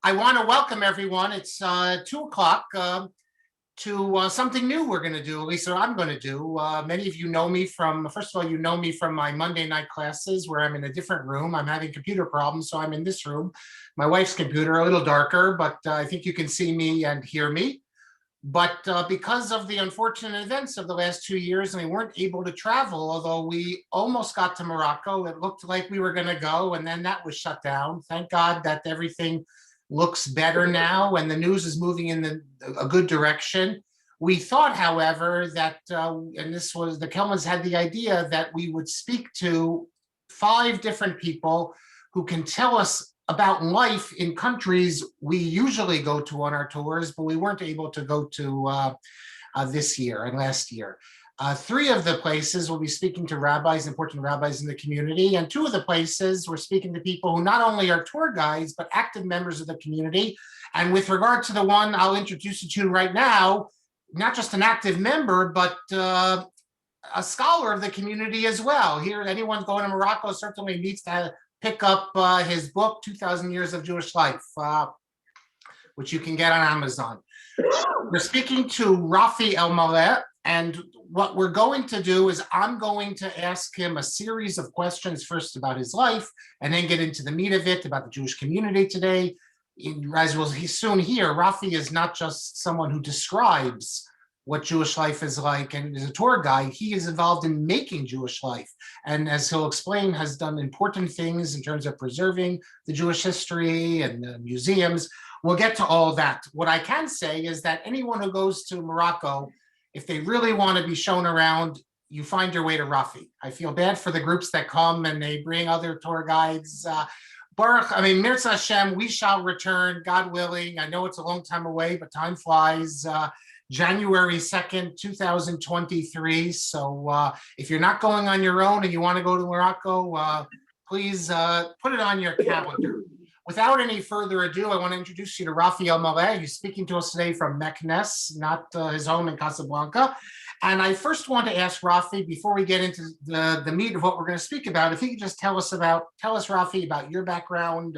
I want to welcome everyone. It's 2 o'clock to something new we're going to do, at least what I'm going to do. Many of you know me from, first of all, you know me from my Monday night classes where I'm in a different room. I'm having computer problems, so I'm in this room. My wife's computer, a little darker, but I think you can see me and hear me. But because of the unfortunate events of the last 2 years, and we weren't able to travel, although we almost got to Morocco. It looked like we were going to go, and then that was shut down. Thank God that everything looks better now, and the news is moving in a good direction. We thought, however, that, and this was, the Kelmans had the idea that we would speak to 5 different people who can tell us about life in countries we usually go to on our tours, but we weren't able to go to this year and last year. 3 of the places we'll be speaking to rabbis, important rabbis in the community, and 2 of the places we're speaking to people who not only are tour guides, but active members of the community. And with regard to the one I'll introduce you to right now, not just an active member, but a scholar of the community as well. Here, anyone going to Morocco certainly needs to pick up his book, 2,000 Years of Jewish Life, which you can get on Amazon. We're speaking to Raphael Elmaleh, and what we're going to do is I'm going to ask him a series of questions, first about his life, and then get into the meat of it, about the Jewish community today. As we'll soon hear, Rafi is not just someone who describes what Jewish life is like and is a tour guide. He is involved in making Jewish life, and as he'll explain, has done important things in terms of preserving the Jewish history and the museums. We'll get to all that. What I can say is that anyone who goes to Morocco, if they really want to be shown around, you find your way to Rafi. I feel bad for the groups that come and they bring other tour guides. Mirza Hashem, we shall return, God willing. I know it's a long time away, but time flies. January 2nd, 2023. So if you're not going on your own and you want to go to Morocco, please put it on your calendar. Without any further ado, I want to introduce you to Raphael Elmaleh. He's speaking to us today from Meknes, not his home in Casablanca. And I first want to ask Rafi, before we get into the meat of what we're going to speak about, if he could just tell us, Rafi, about your background,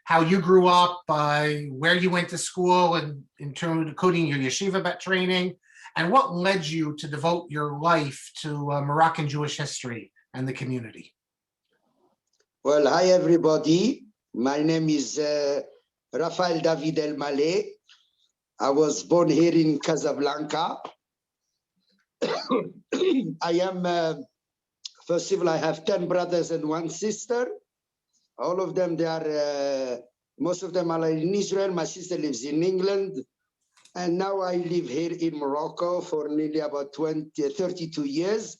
how you grew up, where you went to school, and in terms of including your yeshiva training, and what led you to devote your life to Moroccan Jewish history and the community. Well, hi everybody. My name is Raphael David Elmaleh. I was born here in Casablanca. I am, first of all, I have 10 brothers and 1 sister. All of them, they are, most of them are in Israel. My sister lives in England. And now I live here in Morocco for nearly about 32 years.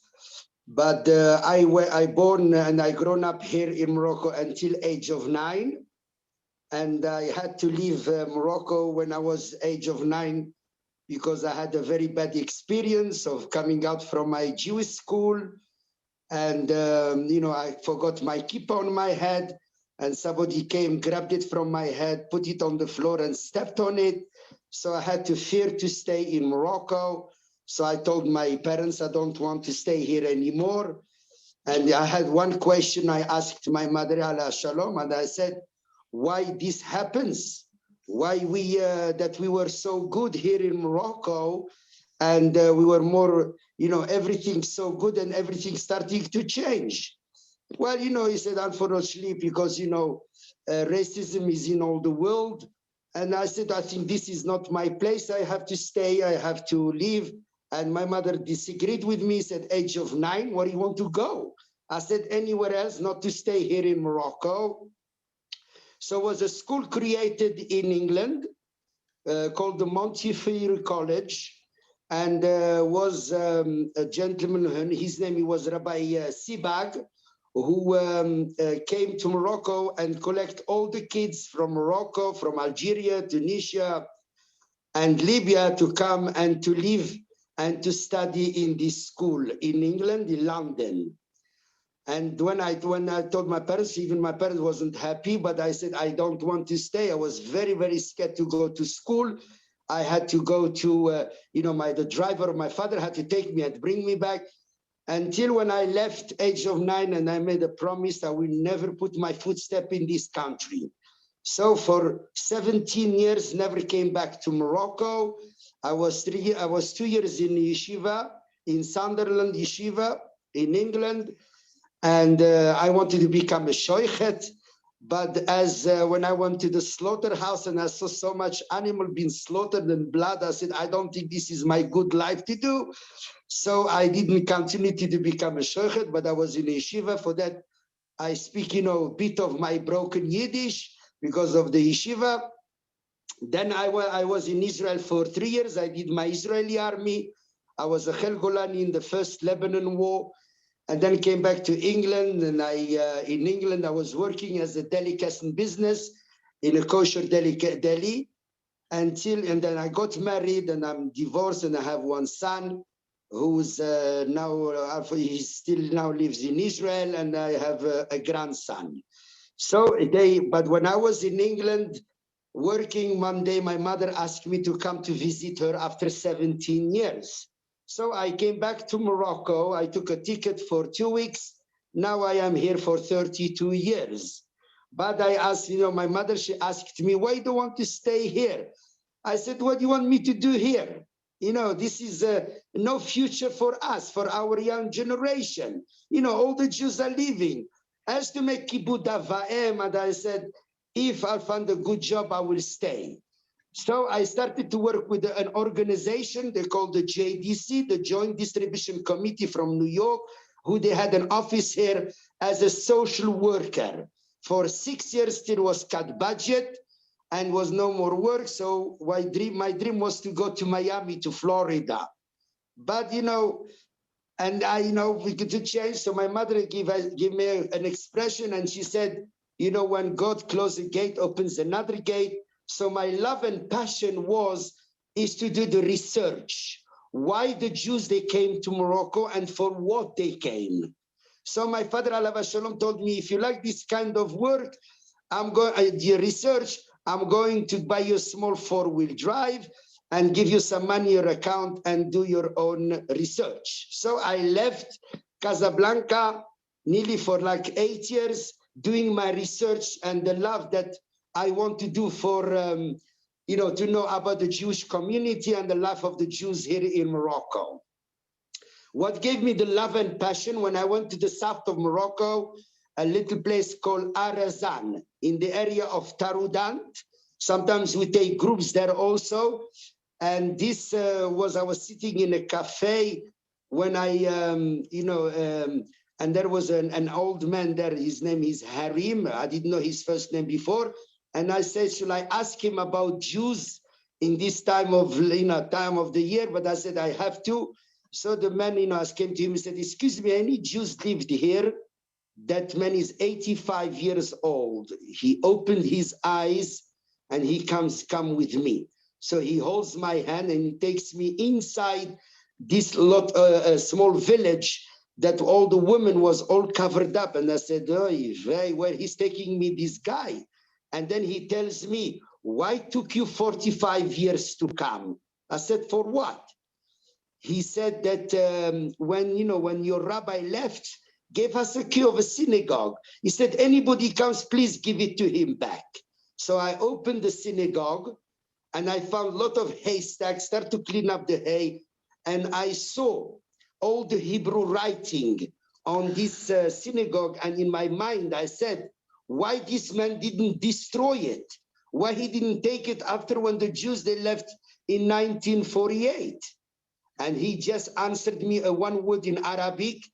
But I born and I grown up here in Morocco until age of 9. And I had to leave Morocco when I was age of 9 because I had a very bad experience of coming out from my Jewish school. And, I forgot my kippah on my head. And somebody came, grabbed it from my head, put it on the floor and stepped on it. So I had to fear to stay in Morocco. So I told my parents, I don't want to stay here anymore. And I had one question I asked my mother, Ala Shalom, and I said, why this happens? Why that we were so good here in Morocco and we were more, everything so good and everything starting to change. Well, he said, unfortunately, because, racism is in all the world. And I said, I think this is not my place. I have to stay. I have to leave. And my mother disagreed with me, said, age of 9, where do you want to go? I said, anywhere else, not to stay here in Morocco. So was a school created in England called the Montefiore College. And was a gentleman, his name was Rabbi Sibag, who came to Morocco and collect all the kids from Morocco, from Algeria, Tunisia, and Libya to come and to live and to study in this school in England, in London. And when I told my parents, even my parents wasn't happy, but I said, I don't want to stay. I was very, very scared to go to school. I had to go to, the driver of my father had to take me and bring me back. Until when I left age of 9 and I made a promise I will never put my footstep in this country. So for 17 years, never came back to Morocco. I was 2 years in yeshiva, in Sunderland yeshiva in England. And I wanted to become a shoichet. But as when I went to the slaughterhouse and I saw so much animal being slaughtered and blood, I said, I don't think this is my good life to do. So I didn't continue to become a shoichet, but I was in yeshiva. For that, I speak, a bit of my broken Yiddish because of the yeshiva. Then I was in Israel for 3 years. I did my Israeli army. I was a Helgolani in the first Lebanon war. And then came back to England, and in England I was working as a delicatessen business in a kosher deli and then I got married, and I'm divorced, and I have one son who's he still now lives in Israel, and I have a grandson. But when I was in England working, one day my mother asked me to come to visit her after 17 years. So I came back to Morocco. I took a ticket for 2 weeks. Now I am here for 32 years. But I asked, my mother, she asked me, why do you want to stay here? I said, what do you want me to do here? This is no future for us, for our young generation. All the Jews are leaving. As to make kibbutz avaim, and I said, if I find a good job, I will stay. So I started to work with an organization they call the JDC, the Joint Distribution Committee from New York, who they had an office here as a social worker. For 6 years, there was cut budget and was no more work. So my dream was to go to Miami, to Florida. But, and we could change. So my mother gave me an expression, and she said, when God closes a gate, opens another gate. So my love and passion is to do the research. Why the Jews, they came to Morocco and for what they came. So my father, alav shalom, told me, if you like this kind of work, the research, I'm going to buy you a small 4-wheel drive and give you some money in your account and do your own research. So I left Casablanca nearly for like 8 years doing my research and the love that I want to do for, to know about the Jewish community and the life of the Jews here in Morocco. What gave me the love and passion when I went to the south of Morocco, a little place called Arazan in the area of Taroudant. Sometimes we take groups there also. And this I was sitting in a cafe when and there was an old man there. His name is Harim. I didn't know his first name before. And I said, should I ask him about Jews in this time of the year? But I said, I have to. So the man, came to him and said, excuse me, any Jews lived here? That man is 85 years old. He opened his eyes and he come with me. So he holds my hand and he takes me inside this small village that all the women was all covered up. And I said, oh, where he's taking me, this guy. And then he tells me, why took you 45 years to come? I said, for what? He said that when your rabbi left, gave us a key of a synagogue. He said, anybody comes, please give it to him back. So I opened the synagogue and I found a lot of haystacks, started to clean up the hay. And I saw all the Hebrew writing on this synagogue. And in my mind, I said, why this man didn't destroy it? Why he didn't take it after when the Jews, they left in 1948? And he just answered me one word in Arabic.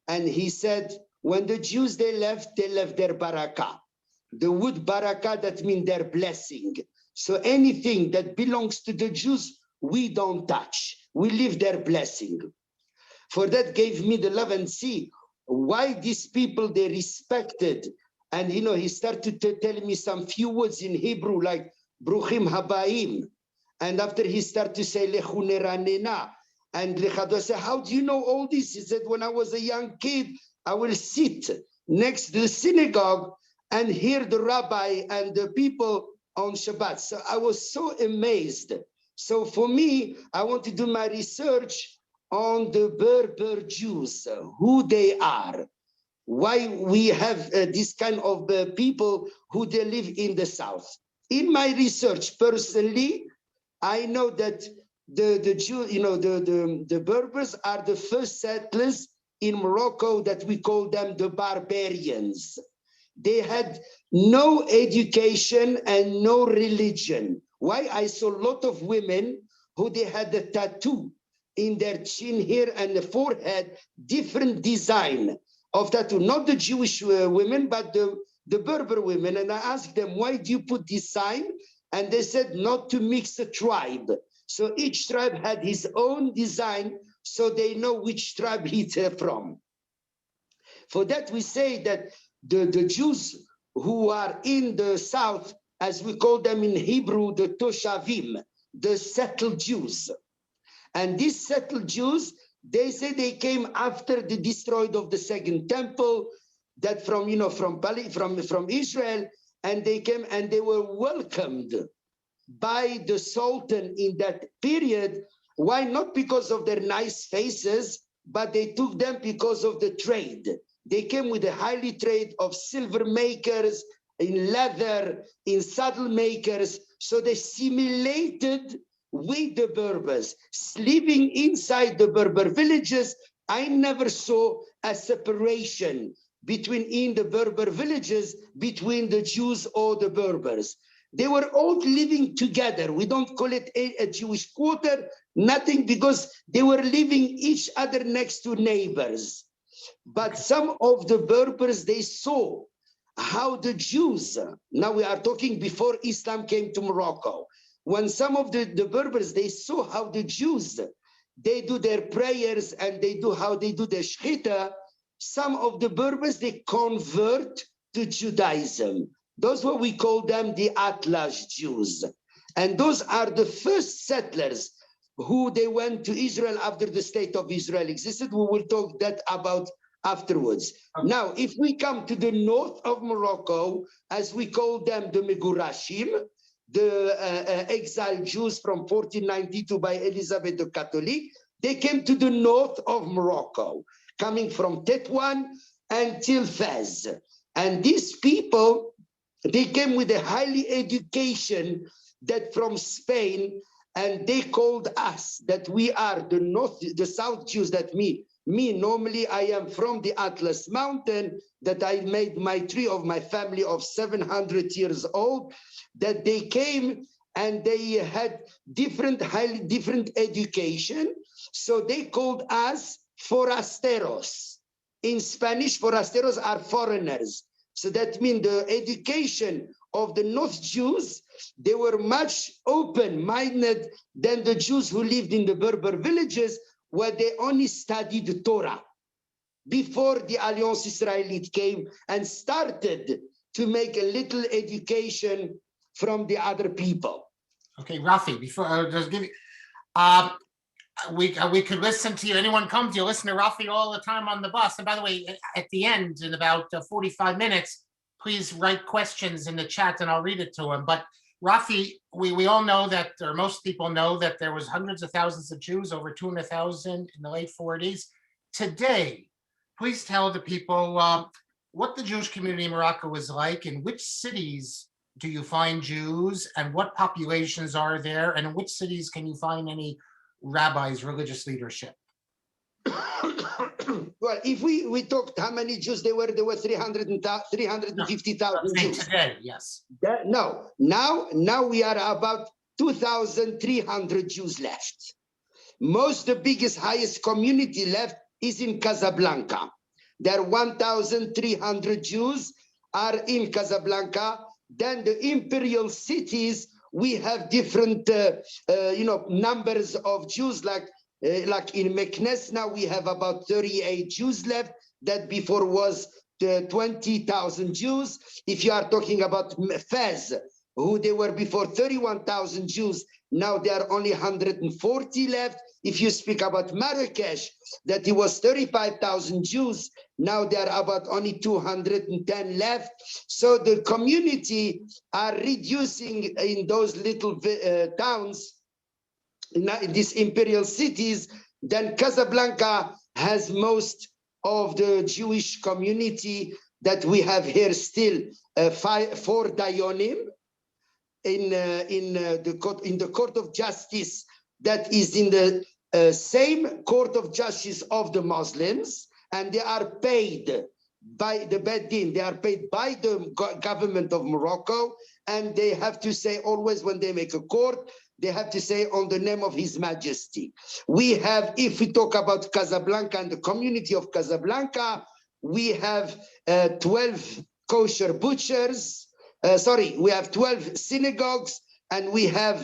And he said, when the Jews, they left their barakah. The word barakah, that means their blessing. So anything that belongs to the Jews, we don't touch. We leave their blessing. For that gave me the love and see why these people, they respected. And, he started to tell me some few words in Hebrew, like Bruchim Habaim. And after he started to say, Lechu neranena. And I said, how do you know all this? He said, when I was a young kid, I will sit next to the synagogue and hear the rabbi and the people on Shabbat. So I was so amazed. So for me, I want to do my research on the Berber Jews, who they are. why we have this kind of people who they live in the south. In my research, personally, I know that the Jew, the Berbers are the first settlers in Morocco that we call them the barbarians. They had no education and no religion. Why? I saw a lot of women who they had a tattoo in their chin here and the forehead, different design of tattoo, not the Jewish women, but the Berber women. And I asked them, why do you put this sign? And they said, not to mix a tribe. So each tribe had his own design, so they know which tribe he's from. For that, we say that the Jews who are in the south, as we call them in Hebrew, the Toshavim, the settled Jews. And these settled Jews, they say they came after the destroyed of the second temple, that from Israel, and they came and they were welcomed by the Sultan in that period. Why? Not because of their nice faces, but they took them because of the trade. They came with a highly trade of silver makers, in leather, in saddle makers. So they simulated with the Berbers. Living inside the Berber villages, I never saw a separation between in the Berber villages, between the Jews or the Berbers. They were all living together. We don't call it a Jewish quarter, nothing, because they were living each other next to neighbors. But some of the Berbers, they saw how the Jews, now we are talking before Islam came to Morocco, when some of the Berbers, they saw how the Jews, they do their prayers and they do how they do their shechita. Some of the Berbers, they convert to Judaism. Those what we call them the Atlas Jews. And those are the first settlers who they went to Israel after the state of Israel existed. We will talk that about afterwards. Okay. Now, if we come to the north of Morocco, as we call them the Megurashim, the exiled Jews from 1492 by Elizabeth the Catholic, they came to the north of Morocco, coming from Tetouan until Fez. And these people, they came with a highly education that from Spain, and they called us that we are the north, the south Jews, that me normally I am from the Atlas Mountain, that I made my tree of my family of 700 years old, that they came and they had highly different education. So they called us forasteros. In Spanish, forasteros are foreigners. So that means the education of the North Jews, they were much open-minded than the Jews who lived in the Berber villages, where they only studied the Torah before the Alliance Israelite came and started to make a little education from the other people. Okay, Rafi, before I just give you, we could listen to you. Anyone come to you, listen to Rafi all the time on the bus. And by the way, at the end, in about 45 minutes, please write questions in the chat and I'll read it to him. But Rafi, we all know that, or most people know that there was hundreds of thousands of Jews, over 200,000 in the late 40s. Today, please tell the people what the Jewish community in Morocco is like, in which cities do you find Jews, and what populations are there, and in which cities can you find any rabbis, religious leadership? Well, if we talked how many Jews there were 350,000 Jews. Today, yes. No, now we are about 2,300 Jews left. The biggest, highest community left is in Casablanca. There are 1,300 Jews are in Casablanca. Then the imperial cities, we have different, numbers of Jews, like in Meknes now we have about 38 Jews left, that before was 20,000 Jews. If you are talking about Fez, who they were before 31,000 Jews, now there are only 140 left. If you speak about Marrakesh, that it was 35,000 Jews, now there are about only 210 left. So the community are reducing in those little towns, in these imperial cities. Then Casablanca has most of the Jewish community that we have here still 4 dayonim in the court of justice that is in the same court of justice of the Muslims, and they are paid by the Beit Din. They are paid by the government of Morocco, and they have to say always when they make a court, they have to say on the name of His Majesty. We have, if we talk about Casablanca and the community of Casablanca, we have 12 kosher butchers. We have 12 synagogues, and we have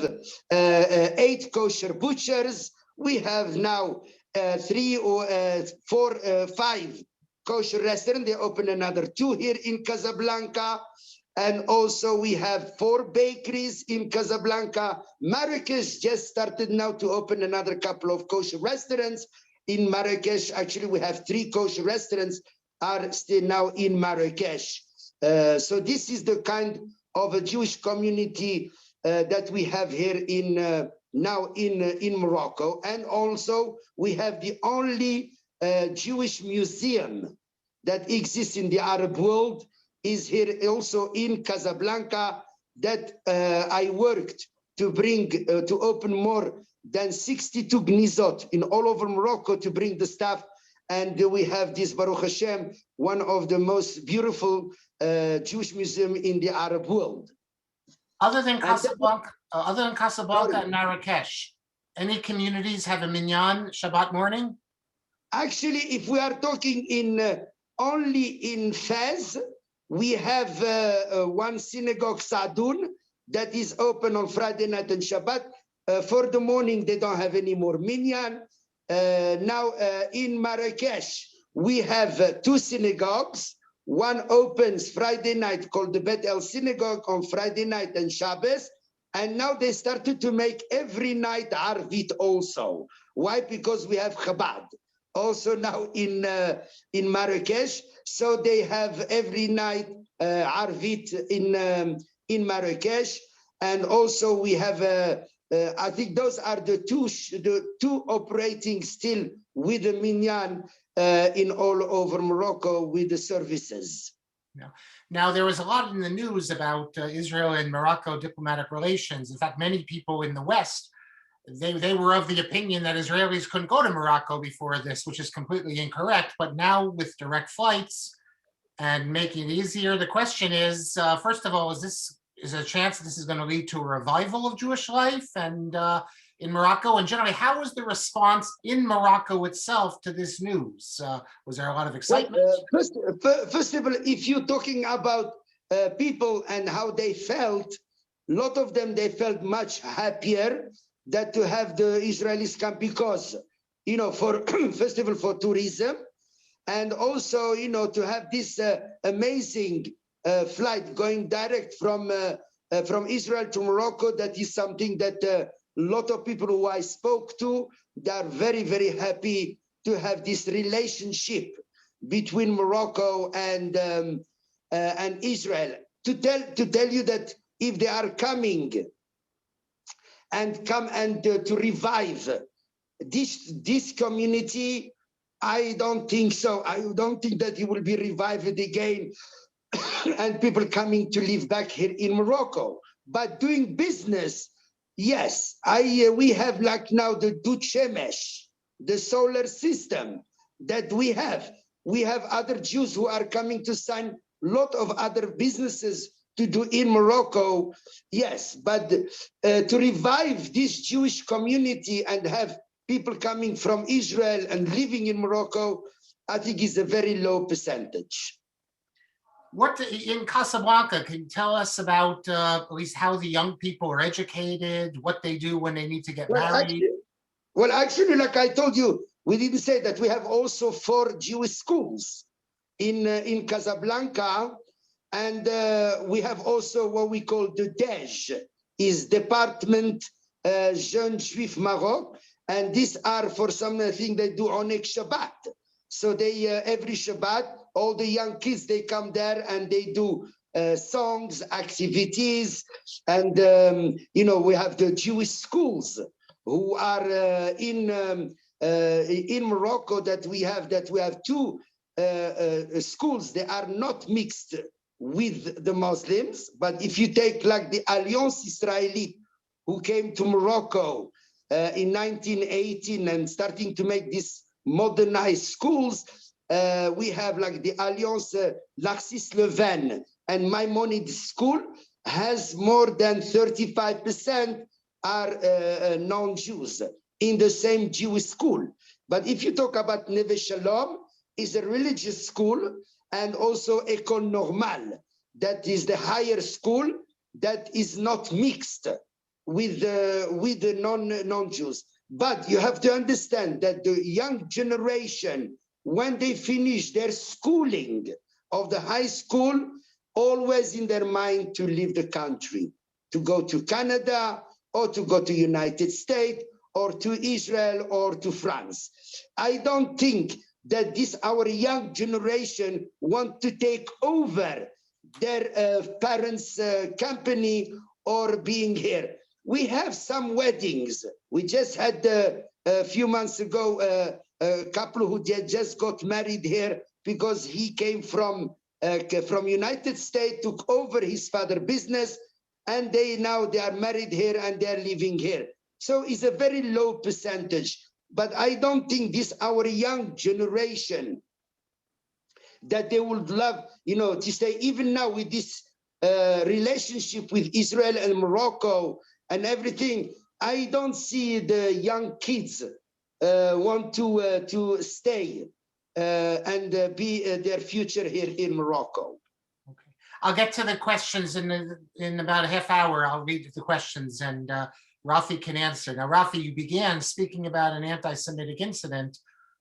8 kosher butchers. We have now 3 or 4, 5 kosher restaurants. They open another 2 here in Casablanca. And also we have 4 bakeries in Casablanca. Marrakesh just started now to open another couple of kosher restaurants in Marrakesh. Actually, we have 3 kosher restaurants are still now in Marrakesh. So this is the kind of a Jewish community that we have here in now in Morocco. And also we have the only Jewish museum that exists in the Arab world is here also in Casablanca, that I worked to bring, to open more than 62 gnizot in all over Morocco to bring the staff. And we have this, Baruch Hashem, one of the most beautiful Jewish museum in the Arab world. Other than Casablanca and Marrakesh, any communities have a minyan Shabbat morning? Actually, if we are talking in only in Fez, we have one synagogue, Sadun, that is open on Friday night and Shabbat. For the morning, they don't have any more minyan. Now in Marrakesh, we have 2 synagogues. One opens Friday night called the Bet El Synagogue on Friday night and Shabbos. And now they started to make every night Arvit also. Why? Because we have Chabad also now in Marrakesh. So they have every night Arvit in Marrakesh. And also we have, I think those are the two operating still with the minyan in all over Morocco with the services. Yeah. Now, there was a lot in the news about Israel and Morocco diplomatic relations. In fact, many people in the West, they were of the opinion that Israelis couldn't go to Morocco before this, which is completely incorrect. But now with direct flights and making it easier, the question is, first of all, is a chance this is going to lead to a revival of Jewish life and in Morocco? And generally, how was the response in Morocco itself to this news? Was there a lot of excitement? Well, first of all, if you're talking about people and how they felt, a lot of them, they felt much happier that to have the Israelis come because, you know, for first of all, for tourism, and also, you know, to have this amazing flight going direct from Israel to Morocco. That is something that a lot of people who I spoke to, they are very, very happy to have this relationship between Morocco and Israel. To tell you that if they are coming and to revive this community, I don't think so. I don't think that it will be revived again and people coming to live back here in Morocco. But doing business, yes, we have like now the Dut Shemesh, the solar system that we have. We have other Jews who are coming to sign a lot of other businesses to do in Morocco. Yes, but to revive this Jewish community and have people coming from Israel and living in Morocco, I think is a very low percentage. What in Casablanca, can you tell us about at least how the young people are educated, what they do when they need to get married? Actually, like I told you, we didn't say that we have also 4 Jewish schools in Casablanca, and we have also what we call the DEJ, is Department Jeunes Juifs Maroc, and these are for something they do on Shabbat. So they every Shabbat, all the young kids, they come there and they do songs, activities, and you know, we have the Jewish schools who are in Morocco that we have 2 schools, they are not mixed with the Muslims. But if you take like the Alliance Israelite, who came to Morocco in 1918 and starting to make these modernized schools, we have like the Alliance Narcisse-Leven and Maimonides School has more than 35% are non-Jews in the same Jewish school. But if you talk about Neve Shalom, is a religious school, and also École Normale, that is the higher school that is not mixed with the non-Jews. But you have to understand that the young generation, when they finish their schooling of the high school, always in their mind to leave the country, to go to Canada or to go to United States or to Israel or to France. I don't think that this our young generation want to take over their parents' company or being here. We have some weddings. We just had a few months ago a couple who just got married here because he came from United States, took over his father's business, and now they are married here and they are living here. So it's a very low percentage. But I don't think this our young generation that they would love, to stay even now with this relationship with Israel and Morocco and everything. I don't see the young kids want to stay and be their future here in Morocco. Okay. I'll get to the questions in about a half hour. I'll read the questions and Rafi can answer. Now, Rafi, you began speaking about an anti-Semitic incident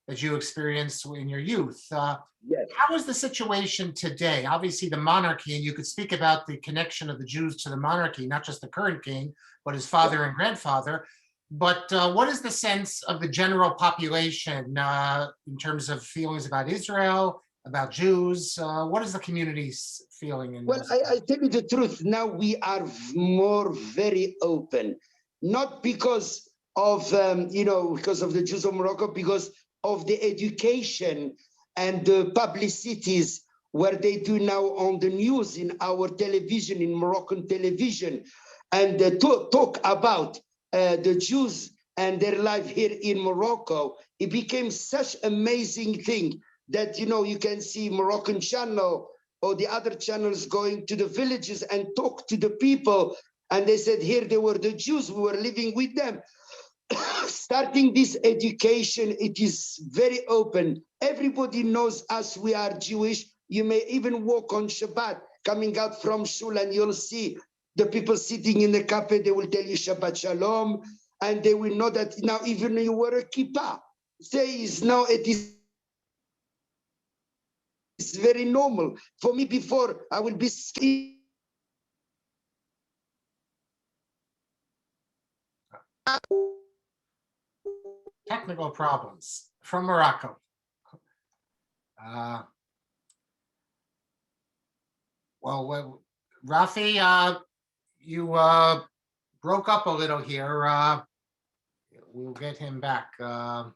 that you experienced in your youth. Yes. How is the situation today? Obviously, the monarchy, and you could speak about the connection of the Jews to the monarchy, not just the current king, but his father and grandfather. But what is the sense of the general population in terms of feelings about Israel, about Jews? What is the community feeling? Well, I tell you the truth. Now we are very open, not because of because of the Jews of Morocco, because of the education and the publicities where they do now on the news in our television, in Moroccan television, and talk about the Jews and their life here in Morocco. It became such amazing thing that, you can see Moroccan channel or the other channels going to the villages and talk to the people. And they said, here they were the Jews who were living with them. Starting this education, it is very open. Everybody knows us, we are Jewish. You may even walk on Shabbat, coming out from shul, and you'll see the people sitting in the cafe, they will tell you Shabbat Shalom, and they will know that now even you wear a kippah. It's very normal. For me before, I will be scared. Technical problems from Morocco. Well, Rafi, you broke up a little here. We'll get him back. I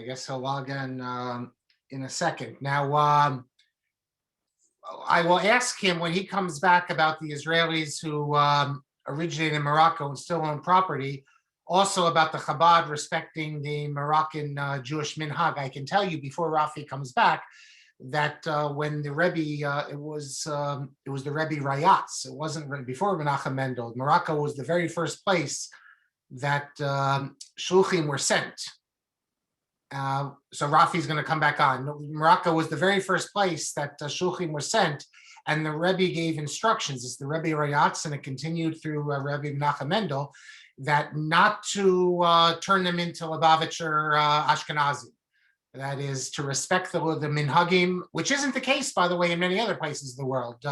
guess he'll log in a second. Now, I will ask him when he comes back about the Israelis who originated in Morocco and still own property, also about the Chabad respecting the Moroccan Jewish minhag. I can tell you before Rafi comes back that when the Rebbe, it was the Rebbe Rayatz. It wasn't before Menachem Mendel. Morocco was the very first place that shluchim were sent. So Rafi's going to come back on. Morocco was the very first place that shluchim were sent, and the Rebbe gave instructions. It's the Rebbe Rayatz, and it continued through Rebbe Menachem Mendel, that not to turn them into Lubavitcher Ashkenazi. That is to respect the minhagim, which isn't the case, by the way, in many other places in the world.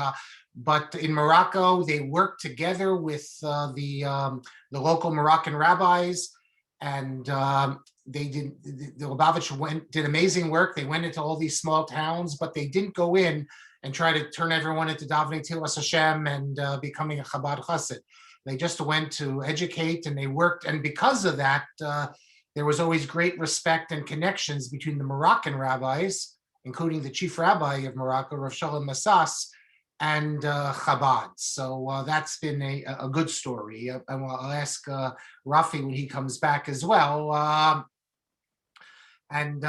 But in Morocco, they worked together with the local Moroccan rabbis, and they did. The Lubavitcher did amazing work. They went into all these small towns, but they didn't go in and try to turn everyone into davening Tilas Hashem and becoming a Chabad Chassid. They just went to educate, and they worked, and because of that, there was always great respect and connections between the Moroccan rabbis, including the chief rabbi of Morocco, Rav Shalom Massas, and Chabad. So that's been a good story. And I'll ask Rafi when he comes back as well. And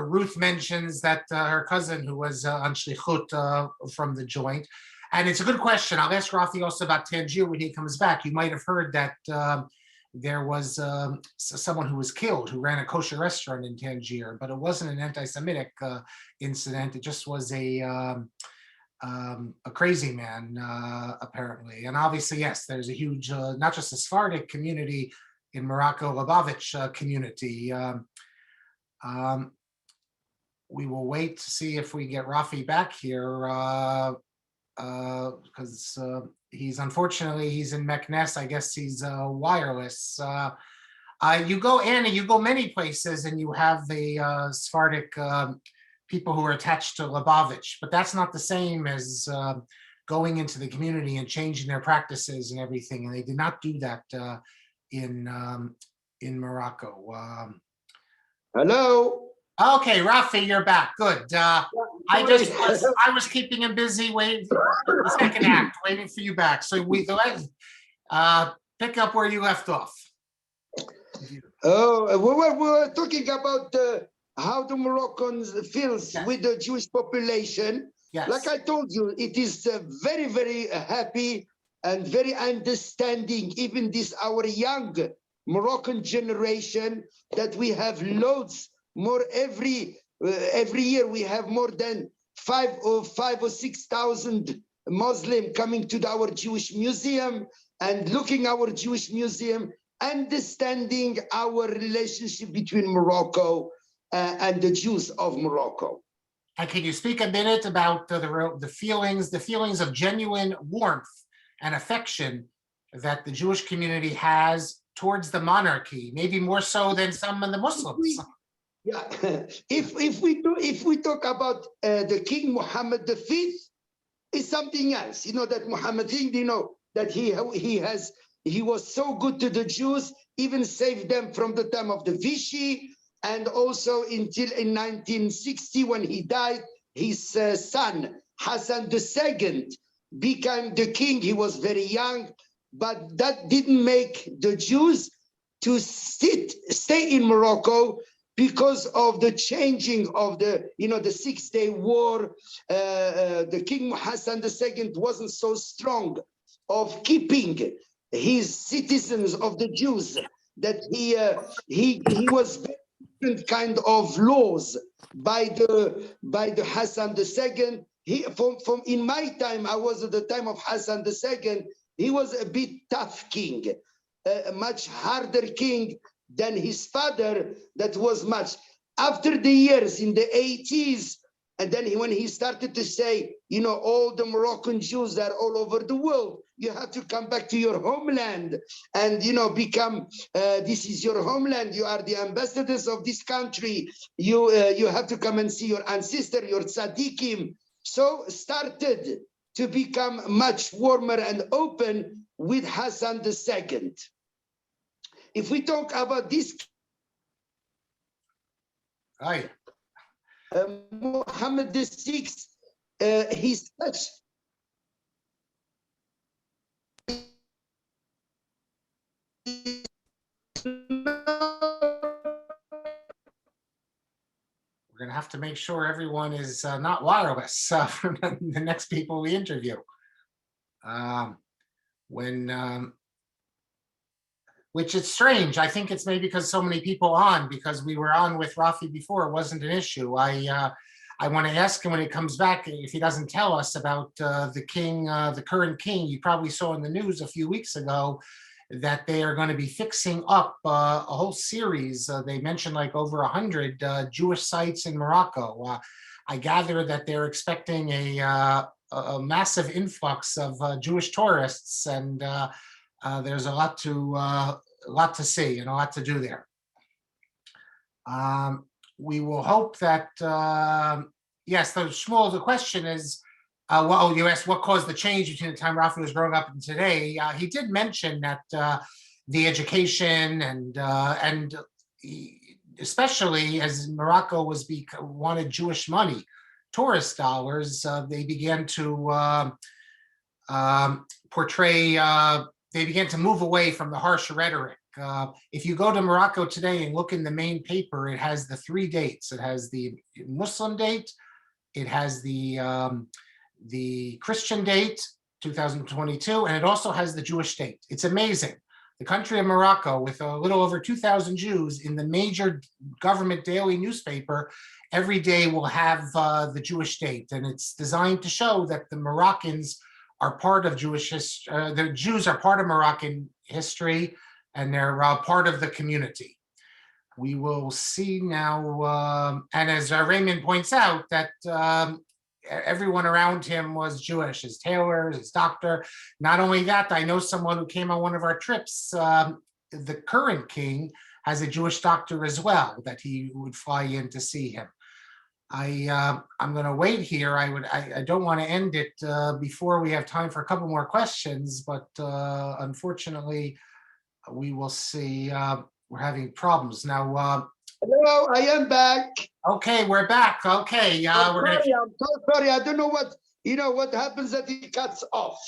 Ruth mentions that her cousin who was on Shlichut from the joint. And it's a good question. I'll ask Rafi also about Tangier when he comes back. You might have heard that there was someone who was killed who ran a kosher restaurant in Tangier, but it wasn't an anti-Semitic incident. It just was a crazy man, apparently. And obviously, yes, there's a huge, not just a Sephardic community in Morocco, Lubavitch community. We will wait to see if we get Rafi back here, because he's in Meknes. I guess he's wireless. You go, Anna, you go many places and you have the Sephardic people who are attached to Lubavitch, but that's not the same as going into the community and changing their practices and everything. And they did not do that in Morocco. Hello. Okay, Rafi, you're back. Good. I was keeping him busy waiting for the second act, waiting for you back. So we pick up where you left off. Oh, we were talking about how the Moroccans feels with the Jewish population. Yes. Like I told you, it is very, very happy and very understanding. Even this our young Moroccan generation that we have loads more every year. We have more than 5 or 6,000 Muslim coming to our Jewish museum and looking our Jewish museum, understanding our relationship between Morocco and the Jews of Morocco. And can you speak a minute about the feelings of genuine warmth and affection that the Jewish community has towards the monarchy, maybe more so than some of the Muslims? Yeah, if we talk about the King Mohammed V, is something else. You know that Muhammad, you know that he was so good to the Jews, even saved them from the time of the Vichy, and also until in 1960 when he died, his son Hassan II became the king. He was very young, but that didn't make the Jews to stay in Morocco because of the changing of the 6-day war. The King Hassan II wasn't so strong of keeping his citizens of the Jews, that he was very different kind of laws by the Hassan II. From in my time, I was at the time of Hassan II. He was a bit tough king, a much harder king than his father. That was much after the years in the 80s. And then when he started to say, all the Moroccan Jews are all over the world, you have to come back to your homeland and, become, this is your homeland. You are the ambassadors of this country. You have to come and see your ancestor, your tzaddikim. So started to become much warmer and open with Hassan II. If we talk about this, Mohammed VI, he's such. We're going to have to make sure everyone is not wireless for the next people we interview. Which is strange. I think it's maybe because so many people on, because we were on with Rafi before, it wasn't an issue. I want to ask him when he comes back if he doesn't tell us about the king, the current king. You probably saw in the news a few weeks ago that they are going to be fixing up a whole series. They mentioned like over 100 Jewish sites in Morocco. I gather that they're expecting a massive influx of Jewish tourists, and there's a lot to see and a lot to do there. We will hope that, yes, so Shmuel, the question is, you asked what caused the change between the time Rafi was growing up and today. He did mention that the education and especially as Morocco wanted Jewish money, tourist dollars, they began to portray, they began to move away from the harsh rhetoric. If you go to Morocco today and look in the main paper, it has the 3 dates. It has the Muslim date, it has the Christian date, 2022, and it also has the Jewish date. It's amazing. The country of Morocco, with a little over 2,000 Jews, in the major government daily newspaper, every day will have the Jewish date, and it's designed to show that the Moroccans are part of Jewish history. The Jews are part of Moroccan history, and they're part of the community. We will see now, and as Raymond points out, that everyone around him was Jewish, his tailor, his doctor. Not only that, I know someone who came on one of our trips, the current king has a Jewish doctor as well, that he would fly in to see him. I'm going to wait here. I don't want to end it before we have time for a couple more questions, but unfortunately, we will see. We're having problems now. Hello, I am back. Okay, we're back. Okay, I'm so sorry. I don't know what happens that it cuts off.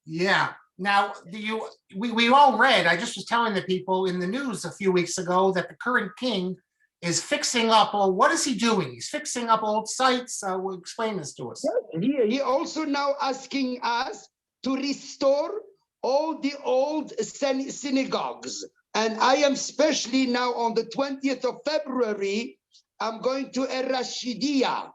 Yeah. Now, we all read, I just was telling the people in the news a few weeks ago that the current king is fixing up. Well, what is he doing? He's fixing up old sites. Explain this to us. He also now asking us to restore all the old synagogues. And I am especially now on the 20th of February, I'm going to Rashidia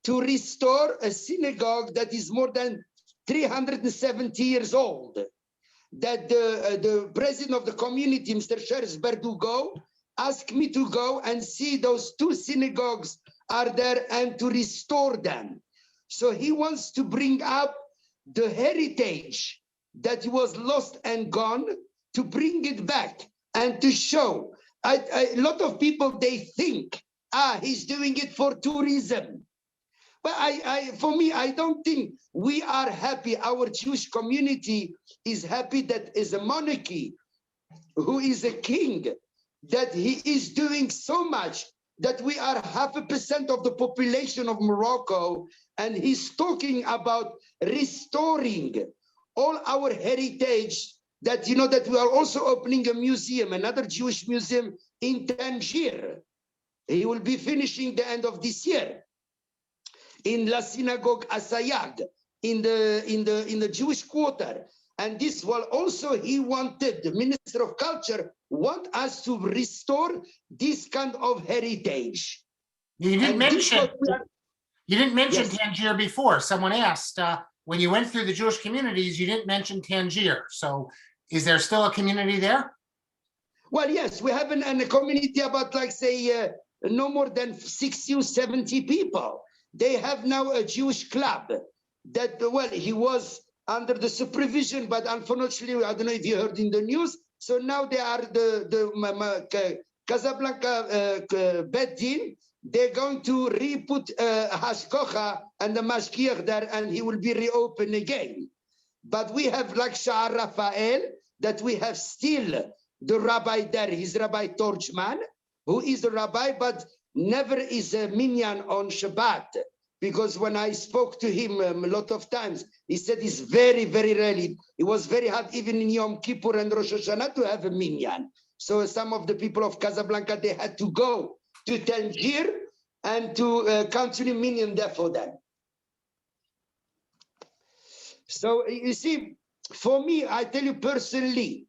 to restore a synagogue that is more than 370 years old. That the president of the community, Mr. Sheriff Berdugo, asked me to go and see those 2 synagogues are there and to restore them. So he wants to bring up the heritage that was lost and gone, to bring it back and to show. A lot of people, they think, he's doing it for tourism. But for me, I don't think we are happy. Our Jewish community is happy that is a monarchy, who is a king, that he is doing so much, that we are 0.5% of the population of Morocco, and he's talking about restoring all our heritage, that that we are also opening a museum, another Jewish museum in Tangier. He will be finishing the end of this year. In La Synagogue Asayag, in the Jewish quarter. And this will also, he wanted, the Minister of Culture want us to restore this kind of heritage. You didn't mention Yes. Tangier before. Someone asked, when you went through the Jewish communities, you didn't mention Tangier. So is there still a community there? Well, yes, we have a community about, like, say, no more than 60 or 70 people. They have now a Jewish club that, well, he was under the supervision, but unfortunately, I don't know if you heard in the news. So now they are the Casablanca Beddin. They're going to re-put Hashkocha and the Mashgiach there, and he will be reopened again. But we have, like Shah Raphael, that we have still the rabbi there, his Rabbi Torchman, who is the rabbi, but never is a minyan on Shabbat. Because when I spoke to him a lot of times, he said it's very, very rarely. It was very hard even in Yom Kippur and Rosh Hashanah to have a minyan. So some of the people of Casablanca, they had to go to Tangier and to continue minyan there for them. So you see, for me, I tell you personally,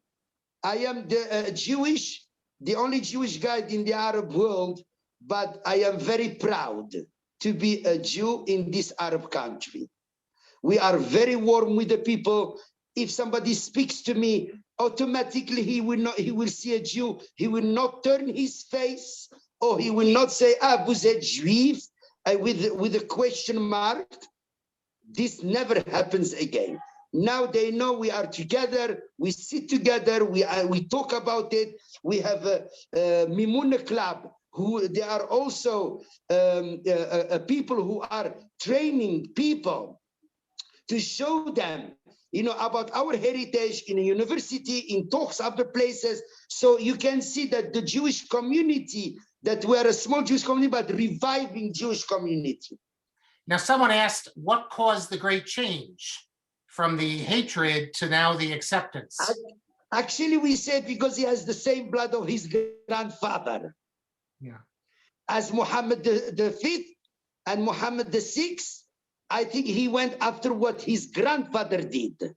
I am the Jewish, the only Jewish guy in the Arab world, but I am very proud to be a Jew in this Arab country. We are very warm with the people. If somebody speaks to me, automatically he will see a Jew. He will not turn his face, or he will not say, vous êtes juif, with a question mark. This never happens again. Now they know we are together, we sit together, we talk about it. We have a Mimuna Club, who they are also people who are training people to show them about our heritage in a university, in talks, other places. So you can see that the Jewish community, that we are a small Jewish community, but reviving Jewish community. Now, someone asked, what caused the great change from the hatred to now the acceptance? Actually, we said because he has the same blood of his grandfather. Yeah. As Muhammad the fifth and Muhammad the sixth, I think he went after what his grandfather did.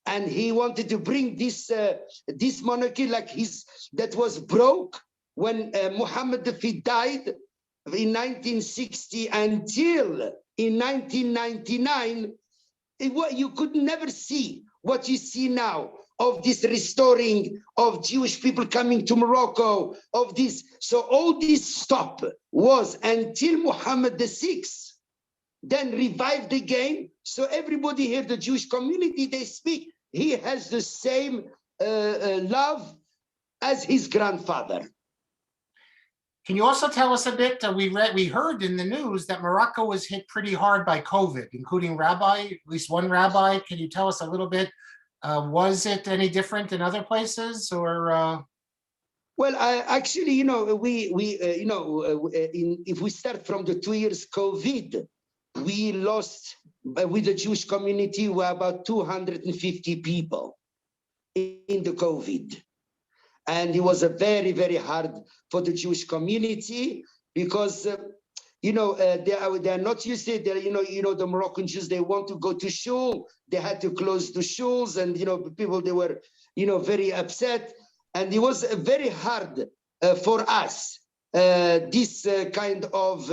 And he wanted to bring this monarchy like that was broke when Muhammad V died in 1960 until in 1999. You could never see what you see now of this restoring of Jewish people coming to Morocco, of this. So all this stop was until Muhammad VI, then revived again. So everybody here, the Jewish community, they speak, he has the same love as his grandfather. Can you also tell us a bit? We heard in the news that Morocco was hit pretty hard by COVID, including rabbi, at least one rabbi. Can you tell us a little bit? Was it any different in other places, or? Well, actually, if we start from the 2 years COVID, we lost with the Jewish community were about 250 people in the COVID. And it was a very, very hard for the Jewish community because, they are not used to it. The Moroccan Jews, they want to go to shul. They had to close the shuls, and, people, they were, very upset. And it was very hard for us, this kind of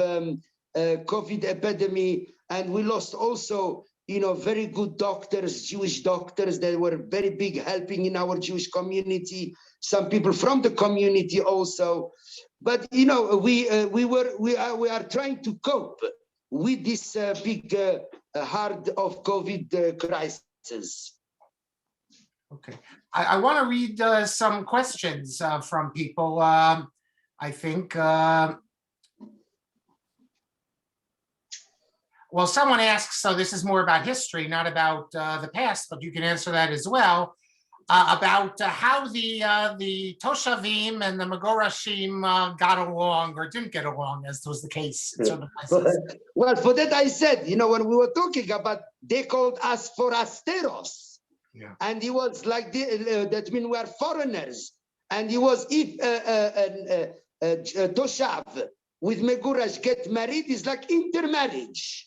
COVID epidemic. And we lost also, very good doctors, Jewish doctors that were very big helping in our Jewish community. Some people from the community also, but we are trying to cope with this big hard of COVID crisis. Okay, I want to read some questions from people. I think. Well, someone asks, so this is more about history, not about the past, but you can answer that as well, about how the Toshavim and the Megorashim got along or didn't get along, as was the case in certain places. Well, for that I said, when we were talking about, they called us forasteros. Yeah. And it was like, that means we are foreigners. And it was, if Toshav with Megurash get married, it's like intermarriage.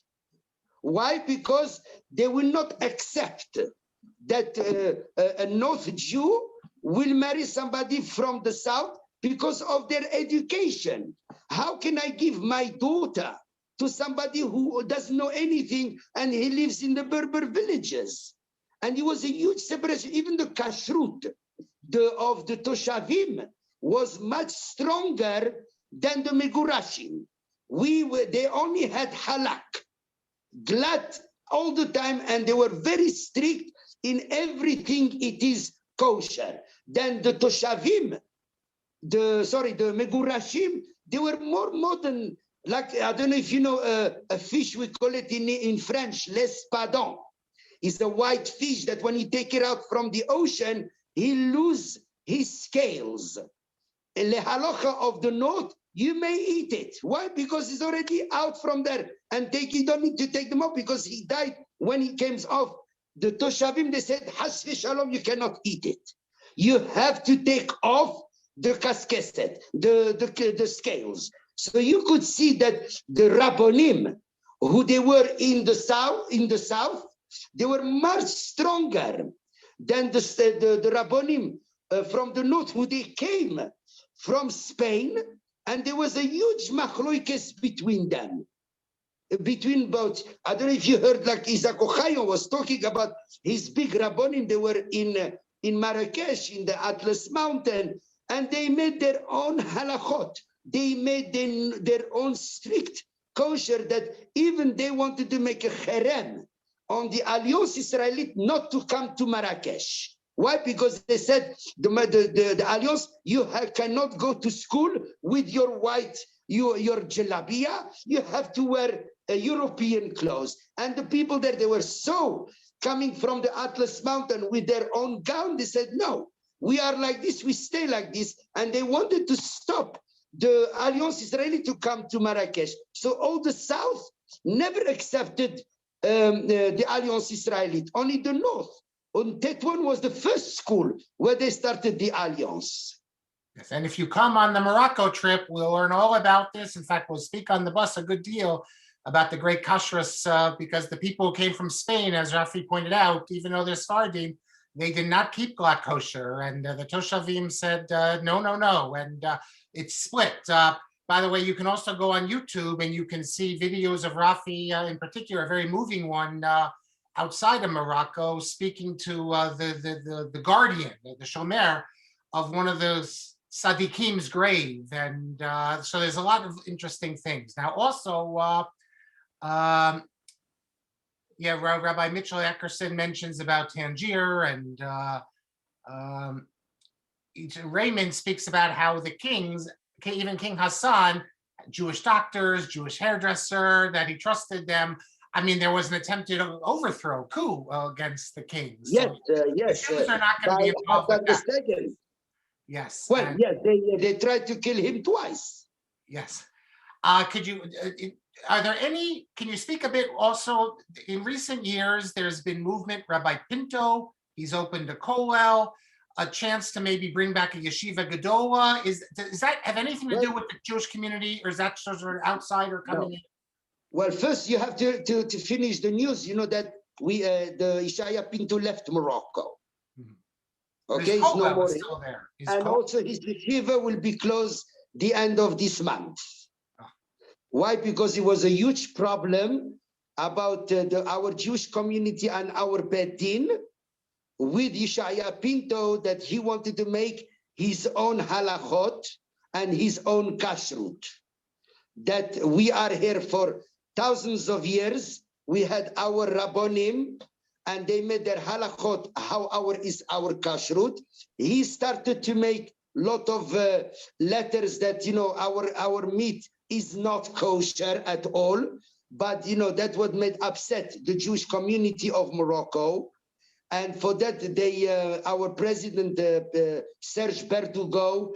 Why? Because they will not accept that a North Jew will marry somebody from the South because of their education. How can I give my daughter to somebody who doesn't know anything and he lives in the Berber villages? And it was a huge separation. Even the kashrut of the Toshavim was much stronger than the Megurashim. They only had halak, glad all the time, and they were very strict in everything it is kosher. Then the Toshavim, the Megurashim, they were more modern. Like, I don't know if you know a fish, we call it in French, l'espadon. It's a white fish that when you take it out from the ocean, he loses his scales. In the halacha of the north, you may eat it. Why? Because it's already out from there. And you don't need to take them off because he died when he came off. The Toshavim, they said, Has shalom, you cannot eat it. You have to take off the kaskeset, the scales. So you could see that the Rabbonim, who they were in the south, they were much stronger than the Rabbonim from the north, who they came from Spain, and there was a huge machloikes between them. Between both, I don't know if you heard, like Isaac Ochayo was talking about his big Rabbonim. They were in Marrakesh, in the Atlas Mountain, and they made their own halachot. They made their own strict kosher that even they wanted to make a cherem on the Alliance Israelite not to come to Marrakesh. Why? Because they said the Alliance, you cannot go to school with your white, your jalabia. You have to wear European clothes. And the people there, they were so coming from the Atlas Mountain with their own gown. They said, no, we are like this, we stay like this. And they wanted to stop the Alliance Israeli to come to Marrakesh. So all the South never accepted the Alliance Israeli, only the North. And Tetouan was the first school where they started the Alliance. Yes, and if you come on the Morocco trip, we'll learn all about this. In fact, we'll speak on the bus a good deal about the great kashrus, because the people who came from Spain, as Rafi pointed out, even though they're Sephardim, they did not keep glatt kosher. And the Toshavim said, no, no, no. And it's split. By the way, you can also go on YouTube and you can see videos of Rafi, in particular, a very moving one outside of Morocco, speaking to the guardian, the shomer, of one of those Sadiqim's grave. And so there's a lot of interesting things. Now, also, yeah, Rabbi Mitchell Eckerson mentions about Tangier, and Raymond speaks about how the kings, even King Hassan, Jewish doctors, Jewish hairdresser, that he trusted them. I mean, there was an attempted overthrow, coup against the kings. Yes, yes. The Jews are not going to be involved with that. Yes. Well, yes, they tried to kill him twice. Yes. Could you, are there any, can you speak a bit also, in recent years, there's been movement, Rabbi Pinto, he's opened a kollel, a chance to maybe bring back a yeshiva gedola. Does that have anything to do with the Jewish community, or is that sort of outside or coming in? Well, first you have to finish the news. You know that the Ishaya Pinto left Morocco. Okay, he's no more still there. And also his yeshiva will be closed the end of this month. Why? Because it was a huge problem about our Jewish community and our Beit Din with Ishaya Pinto, that he wanted to make his own halachot and his own kashrut. That we are here for thousands of years. We had our rabbonim, and they made their halachot, how is our kashrut. He started to make a lot of letters that, you know, our meat is not kosher at all. But, you know, that's what made upset the Jewish community of Morocco. And for that, our president, Serge Berdugo,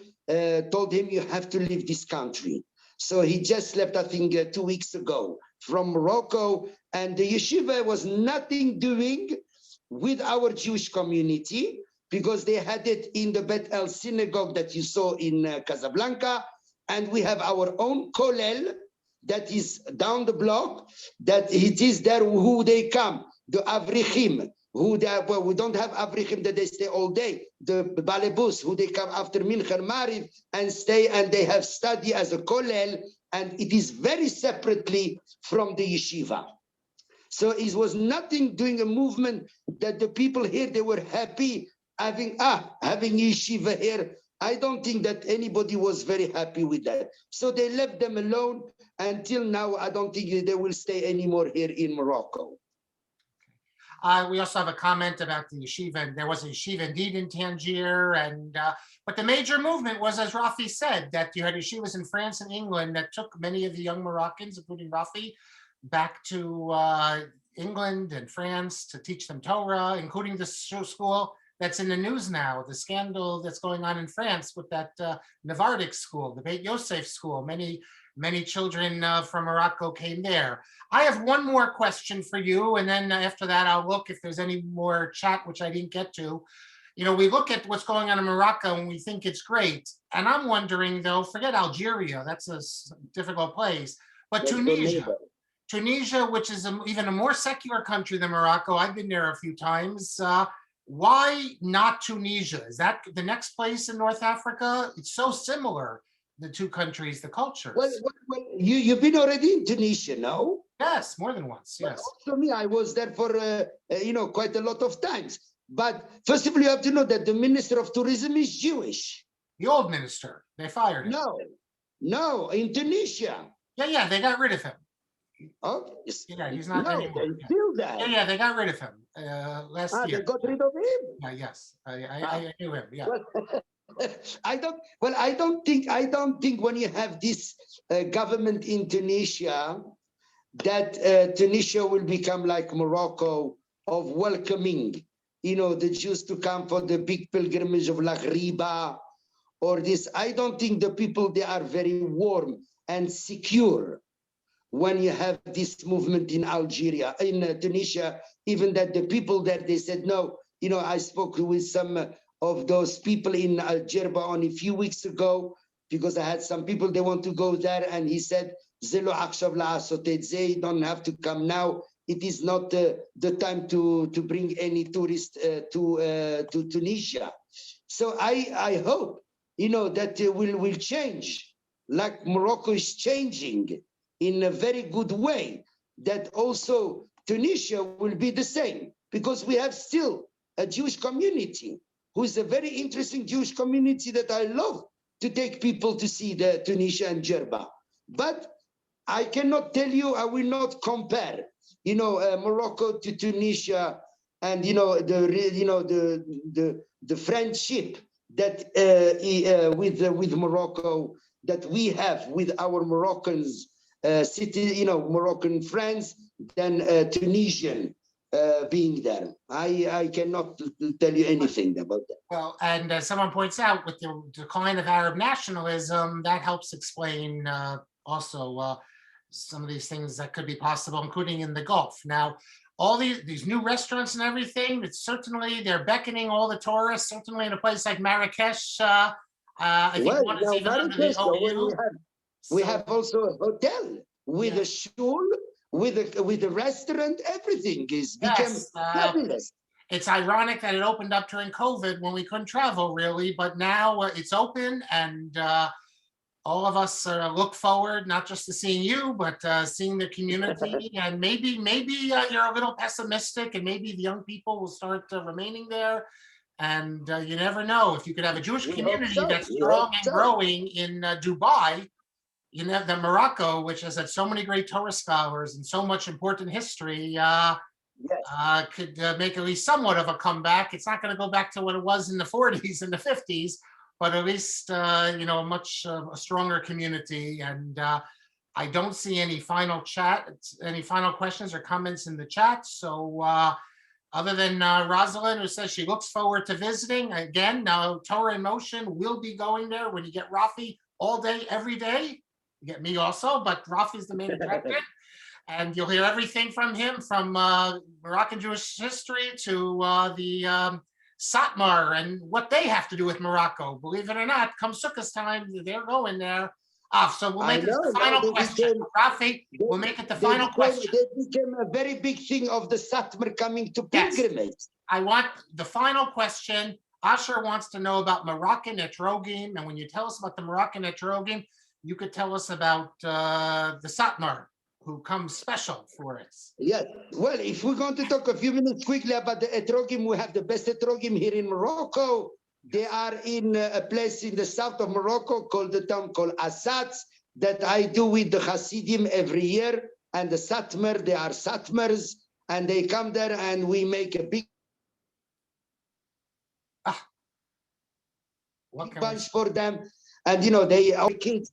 told him, you have to leave this country. So he just left, I think, 2 weeks ago from Morocco. And the yeshiva was nothing doing with our Jewish community, because they had it in the Bet El synagogue that you saw in Casablanca. And we have our own kollel that is down the block, that it is there who they come, the avrichim, who they, well, we don't have avrichim that they stay all day, the balebus, who they come after mincha mariv and stay, and they have study as a kollel, and it is very separately from the yeshiva. So it was nothing doing a movement that the people here, they were happy having yeshiva here. I don't think that anybody was very happy with that. So they left them alone. Until now, I don't think they will stay anymore here in Morocco. We also have a comment about the yeshiva, and there was a yeshiva indeed in Tangier, and but the major movement was, as Rafi said, that you had yeshivas in France and England that took many of the young Moroccans, including Rafi, back to England and France to teach them Torah, including the school that's in the news now, the scandal that's going on in France with that Navardic school, the Beit Yosef school. Many children from Morocco came there. I have one more question for you, and then after that, I'll look if there's any more chat, which I didn't get to. You know, we look at what's going on in Morocco and we think it's great. And I'm wondering, though, forget Algeria, that's a difficult place, but Tunisia, which is even a more secular country than Morocco. I've been there a few times. Why not Tunisia? Is that the next place in North Africa? It's so similar, the two countries, the cultures. Well, you've been already in Tunisia, no? Yes, more than once, yes. Also me, I was there for, quite a lot of times. But first of all, you have to know that the Minister of Tourism is Jewish. The old minister, they fired him. No, in Tunisia. Yeah, they got rid of him. Oh, yeah, he's not there anymore. Still there. Yeah, they got rid of him last year. They got rid of him? Yeah, yes, I knew him, yeah. Well, I don't think when you have this government in Tunisia, that Tunisia will become like Morocco of welcoming, the Jews to come for the big pilgrimage of La Riba or this. I don't think the people, they are very warm and secure when you have this movement in Algeria, in Tunisia, even that the people there, they said, no, I spoke with some of those people in Algeria only a few weeks ago, because I had some people, they want to go there, and he said, they don't have to come now. It is not the time to bring any tourist to Tunisia. So I hope, that will change, like Morocco is changing in a very good way, that also Tunisia will be the same, because we have still a Jewish community who is a very interesting Jewish community that I love to take people to see the Tunisia and Jerba. But I cannot tell you, I will not compare, Morocco to Tunisia, and the friendship that with Morocco that we have with our Moroccans, Moroccan friends, than Tunisian being there. I cannot tell you anything about that. Well, and as someone points out, with the decline of Arab nationalism, that helps explain also some of these things that could be possible, including in the Gulf. Now, all these new restaurants and everything, it's certainly, they're beckoning all the tourists, certainly in a place like Marrakesh. I think one is even under the OU. We have also a hotel with a shul, with a restaurant. Everything is become fabulous. It's ironic that it opened up during COVID when we couldn't travel really, but now it's open, and all of us look forward not just to seeing you, but seeing the community. And maybe you're a little pessimistic, and maybe the young people will start remaining there. And you never know, if you could have a Jewish community that's strong and growing in Dubai, that Morocco, which has had so many great Torah scholars and so much important history, could make at least somewhat of a comeback. It's not going to go back to what it was in the 40s and the 50s, but at least, a much stronger community. And I don't see any final questions or comments in the chat. So other than Rosalind, who says she looks forward to visiting. Again, now Torah in Motion will be going there when you get Rafi all day, every day. You get me also, but Rafi's the main attraction. And you'll hear everything from him, from Moroccan Jewish history to the Satmar and what they have to do with Morocco. Believe it or not, come Sukkot time, they're going there. So we'll make it the final question. Rafi, we'll make it the final question. That became a very big thing of the Satmar coming to pilgrimage. Yes. I want the final question. Asher wants to know about Moroccan etrogim. And when you tell us about the Moroccan etrogim, you could tell us about the Satmar, who comes special for us. Yes. Well, if we're going to talk a few minutes quickly about the etrogim, we have the best etrogim here in Morocco. They are in a place in the south of Morocco called the town called Assats, that I do with the Hasidim every year. And the Satmar, they are Satmars, and they come there and we make a big bunch for them. And, they are kids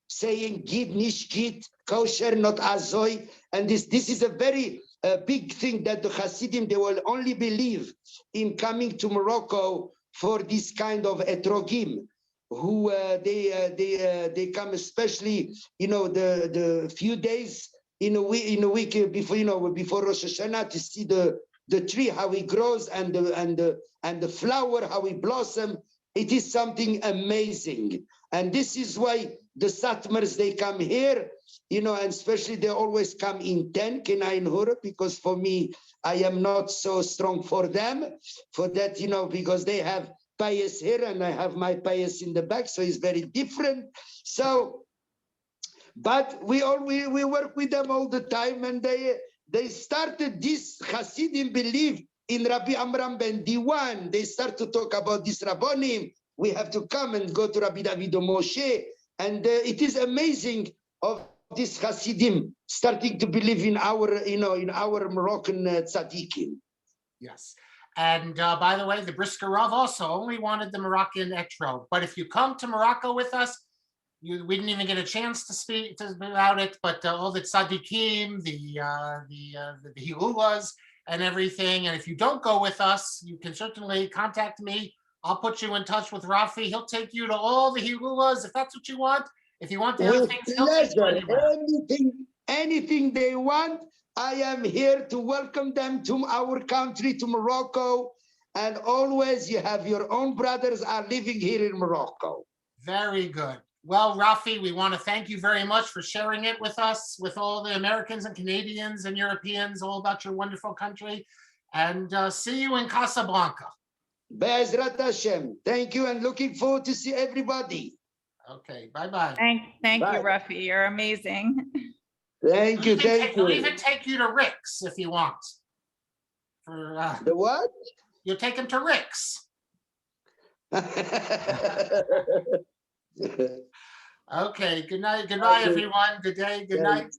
saying, gid nishkit, kosher, not azoy. And this is a very big thing that the Hasidim, they will only believe in coming to Morocco for this kind of etrogim, who they come especially, the few days in a week before, before Rosh Hashanah, to see the tree, how it grows, and the flower, how it blossom. It is something amazing. And this is why the Satmars, they come here, and especially they always come in 10, Kenain Hur, because for me, I am not so strong for them, for that, because they have payas here and I have my payas in the back, so it's very different. So, but we work with them all the time, and they started this Hasidim belief in Rabbi Amram ben Diwan. They start to talk about this Rabbonim. We have to come and go to Rabbi David Moshe, and it is amazing of this Hasidim starting to believe in our, in our Moroccan tzaddikim. Yes. And by the way, the Brisker Rav also only wanted the Moroccan etrog. But if you come to Morocco with us, we didn't even get a chance to speak about it. But all the tzaddikim, the hilulas, and everything. And if you don't go with us, you can certainly contact me. I'll put you in touch with Rafi. He'll take you to all the hilulas if that's what you want. If you want the other With things, he'll take you pleasure. anywhere. Anything they want, I am here to welcome them to our country, to Morocco. And always you have your own brothers are living here in Morocco. Very good. Well, Rafi, we want to thank you very much for sharing it with us, with all the Americans and Canadians and Europeans, all about your wonderful country. And see you in Casablanca. Be'ezrat Hashem. Thank you and looking forward to see everybody. Okay, bye-bye. Thank you, Bye. Rafi. You're amazing. Thank you, thank He'll you. even take you to Rick's if you want. For The what? you'll take him to Rick's. Okay, good night, goodbye, everyone. Good day, good night.